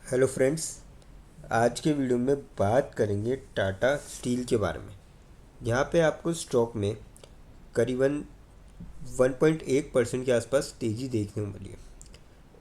Hello friends. आज के video में बात करेंगे टाटा स्टील के बारे में। यहाँ पे आपको स्टॉक में करीबन 1.1% के आसपास तेज़ी देखने को मिली है।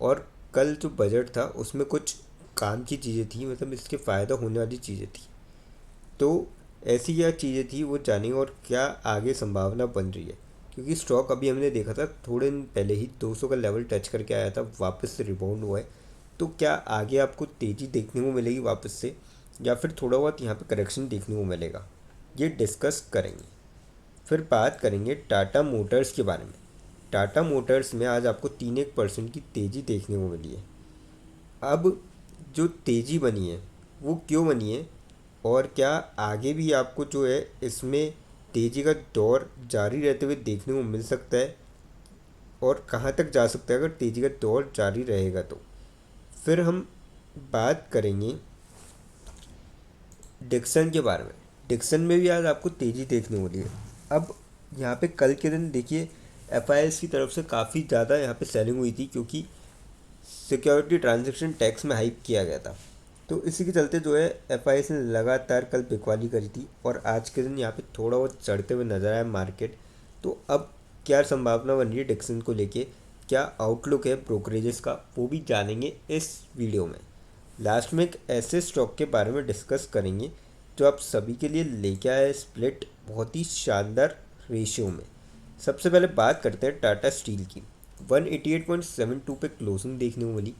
और कल जो बजट था उसमें कुछ काम की चीज़ें थी, मतलब इसके फ़ायदा होने वाली चीज़ें थी। तो ऐसी क्या चीज़ें थी वो जानेंगे और क्या आगे संभावना बन रही है। क्योंकि स्टॉक अभी हमने देखा था थोड़े दिन पहले ही 200 का लेवल टच करके आया था, वापस से रिबाउंड हुआ है। तो क्या आगे आपको तेज़ी देखने को मिलेगी वापस से, या फिर थोड़ा बहुत यहाँ पे करेक्शन देखने को मिलेगा, ये डिस्कस करेंगे। फिर बात करेंगे टाटा मोटर्स के बारे में। टाटा मोटर्स में आज आपको 3-1% की तेज़ी देखने को मिली है। अब जो तेज़ी बनी है वो क्यों बनी है, और क्या आगे भी आपको जो है इसमें तेज़ी का दौर जारी रहते हुए देखने को मिल सकता है, और कहाँ तक जा सकता है अगर तेज़ी का दौर जारी रहेगा तो। फिर हम बात करेंगे डिक्सन के बारे में। डिक्सन में भी आज आपको तेज़ी देखने को मिली है। अब यहाँ पे कल के दिन देखिए, एफ की तरफ से काफ़ी ज़्यादा यहाँ पे सेलिंग हुई थी, क्योंकि सिक्योरिटी ट्रांजैक्शन टैक्स में हाइप किया गया था। तो इसी के चलते जो है एफ ने लगातार कल बिकवाली करी थी, और आज के दिन यहाँ पे थोड़ा बहुत चढ़ते हुए नजर आया मार्केट। तो अब क्या संभावना बन रही है डिक्सन को लेके, क्या आउटलुक है ब्रोकरेजेस का, वो भी जानेंगे इस वीडियो में। लास्ट में एक ऐसे स्टॉक के बारे में डिस्कस करेंगे जो आप सभी के लिए लेके आए स्प्लिट बहुत ही शानदार रेशियो में। सबसे पहले बात करते हैं टाटा स्टील की। 188.72 पे क्लोजिंग देखने को मिली,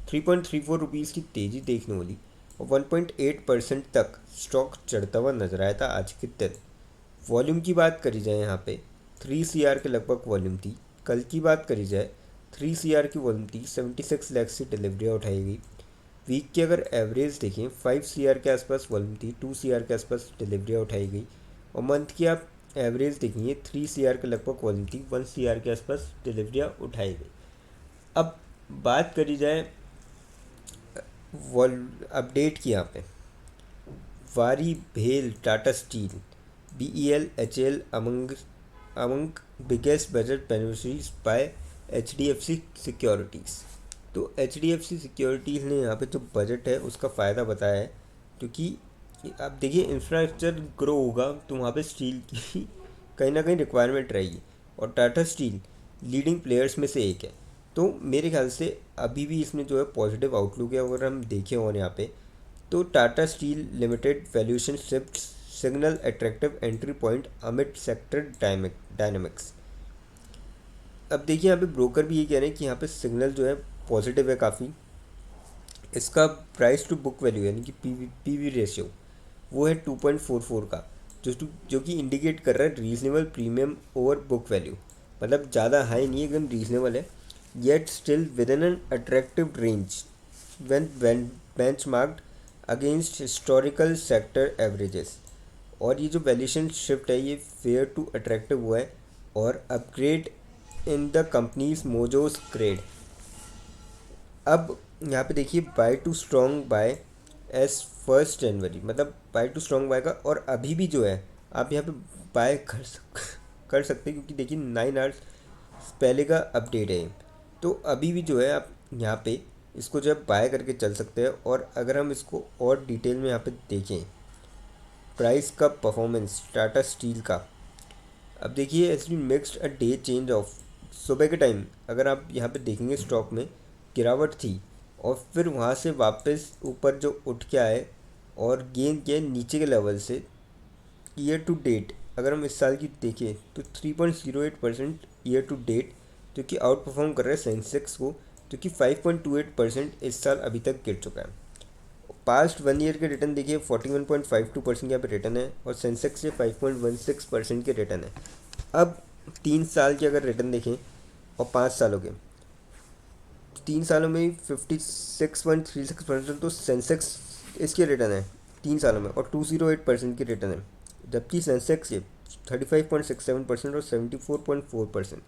3.34 की तेज़ी देखने को मिली, और 1.8% तक स्टॉक चढ़ता हुआ नजर आया था आज के दिन। वॉल्यूम की बात करी जाए यहाँ पे 3 CR के लगभग वॉल्यूम थी। कल की बात करी जाए 3 CR की वॉल्यूम थी, 76 लाख से डिलीवरियाँ उठाई गई। वीक की अगर एवरेज देखें 5 CR के आसपास वॉल्यूम थी, 2 CR के आसपास डिलीवरियाँ उठाई गई। और मंथ की आप एवरेज देखेंगे 3 CR के लगभग वॉल्यूम थी, 1 CR के आसपास डिलीवरियाँ उठाई गई। अब बात करी जाए वॉल अपडेट की यहाँ पे, वारी भेल Tata steel BEL HL among biggest budget beneficiaries by HDFC securities. तो HDFC सिक्योरिटीज़ ने यहाँ पे जो बजट है उसका फ़ायदा बताया है, क्योंकि अब देखिए इंफ्रास्ट्रक्चर ग्रो होगा तो वहाँ पे स्टील की कहीं ना कहीं रिक्वायरमेंट रहेगी, और टाटा स्टील लीडिंग प्लेयर्स में से एक है। तो मेरे ख्याल से अभी भी इसमें जो है पॉजिटिव आउटलुक है। अगर हम देखें और यहाँ पे तो Tata steel limited valuation shift signal attractive entry point amid sector dynamics. अब देखिए यहाँ पे ब्रोकर भी ये कह रहे हैं कि यहाँ पे सिग्नल जो है पॉजिटिव है काफ़ी। इसका प्राइस टू बुक वैल्यू यानी कि पीवी रेशियो वो है 2.44 का, जो कि इंडिकेट कर रहा है reasonable premium over book value. मतलब ज़्यादा हाई नहीं है, एकदम रीजनेबल है, yet still with in an attractive range when benchmarked against historical sector averages. और ये जो वैल्यूएशन शिफ्ट है ये फेयर टू अट्रैक्टिव हुआ है, और अपग्रेड इन द कंपनीज मोजोस ग्रेड। अब यहाँ पे देखिए buy to strong buy as 1 जनवरी, मतलब बाय टू स्ट्रॉन्ग बाय का, और अभी भी जो है आप यहाँ पे बाय कर सकते हैं, क्योंकि देखिए 9 आवर्स पहले का अपडेट है। तो अभी भी जो है आप यहाँ पे इसको जो है बाय करके चल सकते हैं। और अगर हम इसको और डिटेल में यहाँ पे देखें प्राइस का परफॉर्मेंस टाटा स्टील का, अब देखिए S be mixed a day change of. सुबह के टाइम अगर आप यहाँ पे देखेंगे स्टॉक में गिरावट थी, और फिर वहाँ से वापस ऊपर जो उठ के आए और गेन किए नीचे के लेवल से। ईयर टू डेट अगर हम इस साल की देखें तो 3.08% ईयर टू डेट, जो कि आउट परफॉर्म कर रहा है सेंसेक्स को, जो कि 5.28% इस साल अभी तक गिर चुका है। पास्ट 1 ईयर के रिटर्न देखिए 41.52% यहाँ पे रिटर्न है, और सेंसेक्स से 5.16% के रिटर्न है। अब 3 साल के अगर रिटर्न देखें और 5 सालों के, 3 सालों में ही 56.36%, तो सेंसेक्स इसके रिटर्न है 3 सालों में, और 208% की रिटर्न है। जबकि सेंसेक्स के 35.67% और 74.4%।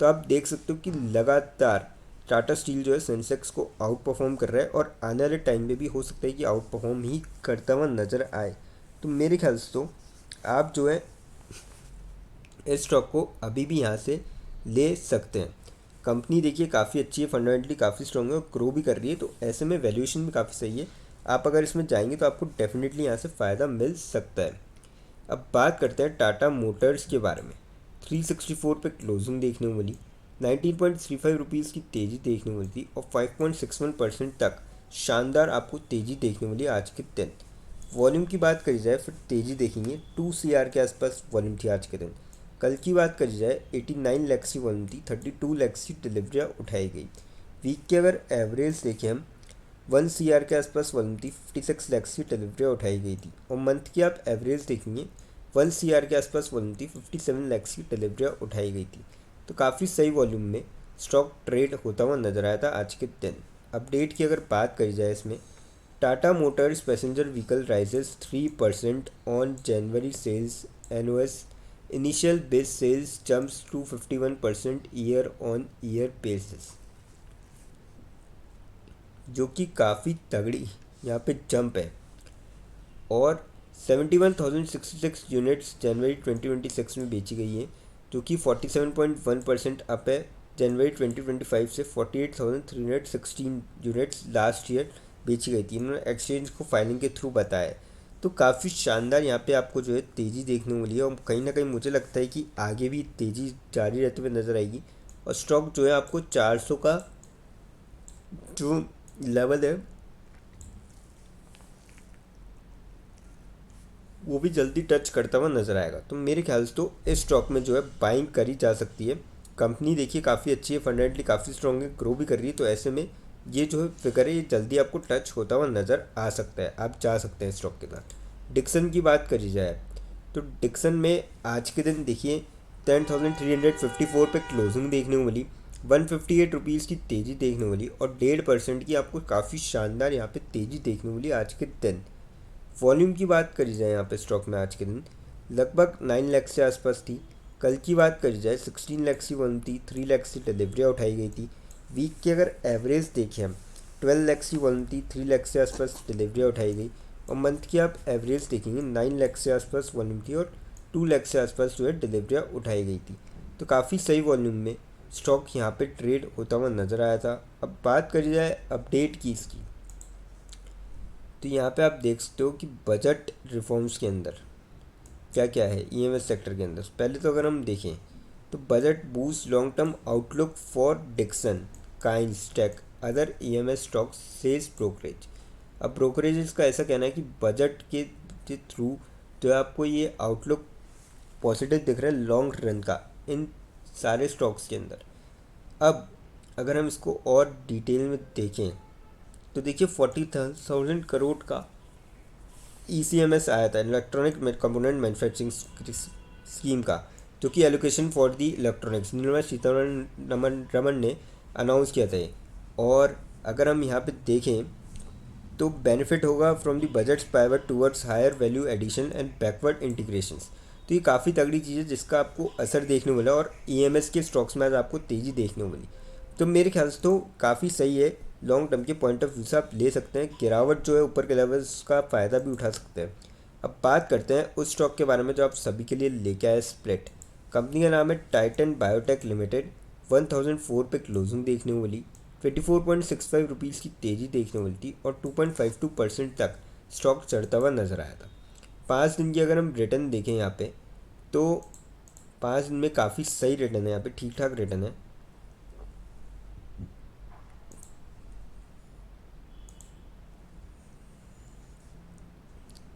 तो आप देख सकते हो कि लगातार टाटा स्टील जो है सेंसेक्स को आउट परफॉर्म कर रहा है, और आने वाले टाइम में भी हो सकता है कि आउट परफॉर्म ही करता हुआ नज़र आए। तो मेरे ख्याल से तो आप जो है इस स्टॉक को अभी भी यहाँ से ले सकते हैं। कंपनी देखिए काफ़ी अच्छी है, फंडामेंटली काफ़ी स्ट्रॉन्ग है और ग्रो भी कर रही है, तो ऐसे में वैल्यूएशन भी काफ़ी सही है। आप अगर इसमें जाएंगे तो आपको डेफिनेटली यहाँ से फ़ायदा मिल सकता है। अब बात करते हैं टाटा मोटर्स के बारे में। 364 पे क्लोजिंग देखने को मिली, 19.35 रुपीज़ की तेज़ी देखने को मिली थी और 5.61% तक शानदार आपको तेज़ी देखने को मिली आज के दिन। वॉल्यूम की बात करी जाए फिर तेज़ी देखेंगे, 2 CR के आसपास वॉल्यूम थी आज के दिन। कल की बात करी जाए 89 लैक्स की वॉल्यूम थी, 32 लैक्स की डिलीवरियाँ उठाई गई। वीक के अगर एवरेज देखें हम, 1 CR के आसपास वॉल्यूम थी, 56 लैक्स की डिलीवरियाँ उठाई गई थी। और मंथ की आप एवरेज देखेंगे 1 CR के आसपास वॉल्यूम थी, 57 लैक्स की डिलीवरियाँ उठाई गई थी। तो काफ़ी सही वॉल्यूम में स्टॉक ट्रेड होता हुआ नजर आया था आज के दिन। अपडेट की अगर बात करी जाए इसमें, Tata motors passenger vehicle rises 3% on January sales NOS, initial base sales jumps to 51% year on year basis, जो कि काफ़ी तगड़ी यहाँ पे जंप है। और 71,066 यूनिट्स जनवरी 2026 में बेची गई है, जो कि 47.1% अप है जनवरी 2025 से। 48,316 यूनिट्स लास्ट ईयर बेची गई थी, इन्होंने एक्सचेंज को फाइलिंग के थ्रू बताया है। तो काफ़ी शानदार यहाँ पे आपको जो है तेज़ी देखने को मिली है और कहीं ना कहीं मुझे लगता है कि आगे भी तेज़ी जारी रहते हुए नज़र आएगी और स्टॉक जो है आपको 400 का जो लेवल है वो भी जल्दी टच करता हुआ नज़र आएगा। तो मेरे ख्याल से तो इस स्टॉक में जो है बाइंग करी जा सकती है। कंपनी देखिए काफ़ी अच्छी है, फंडामेंटली काफ़ी स्ट्रॉन्ग है, ग्रो भी कर रही है, तो ऐसे में ये जो है फिगर है ये जल्दी आपको टच होता हुआ नज़र आ सकता है, आप जा सकते हैं स्टॉक के साथ। डिक्सन की बात करी जाए तो डिक्सन में आज के दिन देखिए 10,354 पे क्लोजिंग देखने को मिली, 158 रुपीज़ की तेज़ी देखने को मिली और 1.5% की आपको काफ़ी शानदार यहाँ पे तेज़ी देखने को मिली आज के दिन। वॉल्यूम की बात करी जाए यहाँ पे स्टॉक में आज के दिन लगभग 9 लाख से आसपास थी। कल की बात करी जाए 16 लाख की वॉल्यूम थी, 3 लाख की डिलीवरियाँ उठाई गई थी। वीक की अगर एवरेज देखें हम, 12 लाख की वॉल्यूम थी, 3 लाख से आसपास डिलीवरियाँ उठाई गई। और मंथ की आप एवरेज देखेंगे 9 लाख से आसपास वॉल्यूम थी और 2 लाख से आसपास जो है डिलीवरियाँ उठाई गई थी। तो काफ़ी सही वॉल्यूम में स्टॉक यहाँ पे ट्रेड होता हुआ नज़र आया था। अब बात करी जाए अपडेट की इसकी, तो यहाँ पे आप देख सकते हो कि बजट रिफॉर्म्स के अंदर क्या क्या है ईएमएस सेक्टर के अंदर। पहले तो अगर हम देखें तो budget boost long term outlook for Dixon Kaynes tech other EMS stocks says brokerage. अब ब्रोकरेजेस का ऐसा कहना है कि बजट के थ्रू जो आपको ये आउटलुक पॉजिटिव दिख रहा है लॉन्ग रन का इन सारे स्टॉक्स के अंदर। अब अगर हम इसको और डिटेल में देखें तो देखिए 40,000 करोड़ का ECMS आया था, इलेक्ट्रॉनिक कंपोनेंट मैन्युफैक्चरिंग स्कीम का, जो कि allocation for the electronics Nirmala Sitharaman ने अनाउंस किया था। और अगर हम यहाँ पे देखें तो बेनिफिट होगा from the budget's pivot towards higher value addition and backward integrations. तो ये काफ़ी तगड़ी चीज़ है जिसका आपको असर देखने को मिला और EMS के स्टॉक्स में आज आपको तेज़ी देखने को मिली। तो मेरे ख्याल से तो काफ़ी सही है, लॉन्ग टर्म के पॉइंट ऑफ व्यू से आप ले सकते हैं। गिरावट जो है ऊपर के लेवल्स का फ़ायदा भी उठा सकते हैं। अब बात करते हैं उस स्टॉक के बारे में जो आप सभी के लिए लेके आए, स्प्लिट। कंपनी का नाम है टाइटन बायोटेक लिमिटेड। 1004 पे क्लोजिंग देखने को मिली, 24.65 रुपीज़ की तेज़ी देखने को मिलती और 2.52% तक स्टॉक चढ़ता हुआ नज़र आया था। 5 दिन की अगर हम रिटर्न देखें यहाँ पे तो 5 दिन में काफ़ी सही रिटर्न है, यहाँ पे ठीक ठाक रिटर्न है।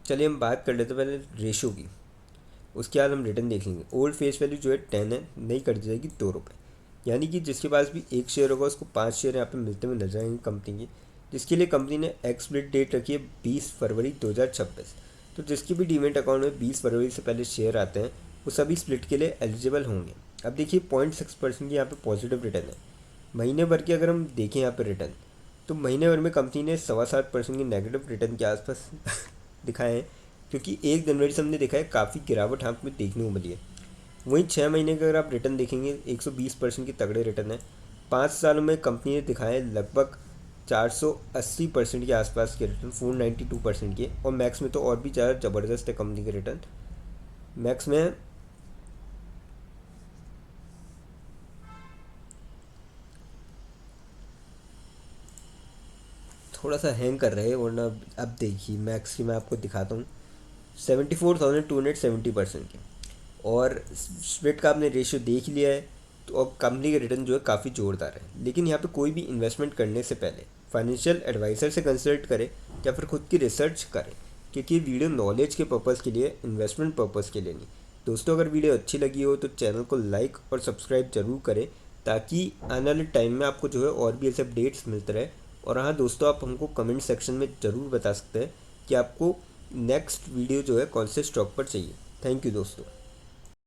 चलिए हम बात कर लेते हैं पहले रेशो की, उसके बाद हम रिटर्न देख लेंगे। ओल्ड फेस वैल्यू जो है 10 है, नई कर दी जाएगी 2 रुपये, यानी कि जिसके पास भी 1 शेयर होगा उसको 5 शेयर यहाँ पे मिलते हुए नजर आएंगे कंपनी के, जिसके लिए कंपनी ने एक्सप्लिट डेट रखी है 20 फरवरी 2026। तो जिसकी भी डीमेट अकाउंट में 20 फरवरी से पहले शेयर आते हैं वो सभी स्प्लिट के लिए एलिजिबल होंगे। अब देखिए 0.6% की यहाँ पे पॉजिटिव रिटर्न है। महीने भर की अगर हम देखें यहाँ पे रिटर्न, तो महीने भर में कंपनी ने 7.25% की नेगेटिव रिटर्न के आसपास दिखाए हैं, क्योंकि 1 जनवरी से हमने देखा है काफ़ी गिरावट यहाँ में देखने को मिली है। वहीं 6 महीने का अगर आप रिटर्न देखेंगे 120% की तगड़े रिटर्न है। 5 सालों में कंपनी ने दिखाए लगभग 480% के आसपास के रिटर्न, 492% के, और मैक्स में तो और भी ज़्यादा ज़बरदस्त है कंपनी के रिटर्न। मैक्स में थोड़ा सा हैंग कर रहे हैं, वरना अब देखिए मैक्स की मैं आपको दिखाता हूँ 74,270% के। और स्प्लिट का आपने रेशियो देख लिया है। तो अब कंपनी के रिटर्न जो है काफ़ी ज़ोरदार है। लेकिन यहाँ पे कोई भी इन्वेस्टमेंट करने से पहले फाइनेंशियल एडवाइज़र से कंसल्ट करें या फिर खुद की रिसर्च करें, क्योंकि ये वीडियो नॉलेज के पर्पज़ के लिए, इन्वेस्टमेंट पर्पज़ के लिए नहीं। दोस्तों, अगर वीडियो अच्छी लगी हो तो चैनल को लाइक और सब्सक्राइब जरूर करें, ताकि आने वाले टाइम में आपको जो है और भी ऐसे अपडेट्स मिलते रहे। और हाँ दोस्तों, आप हमको कमेंट सेक्शन में ज़रूर बता सकते हैं कि आपको नेक्स्ट वीडियो जो है कौन से स्टॉक पर चाहिए। थैंक यू दोस्तों।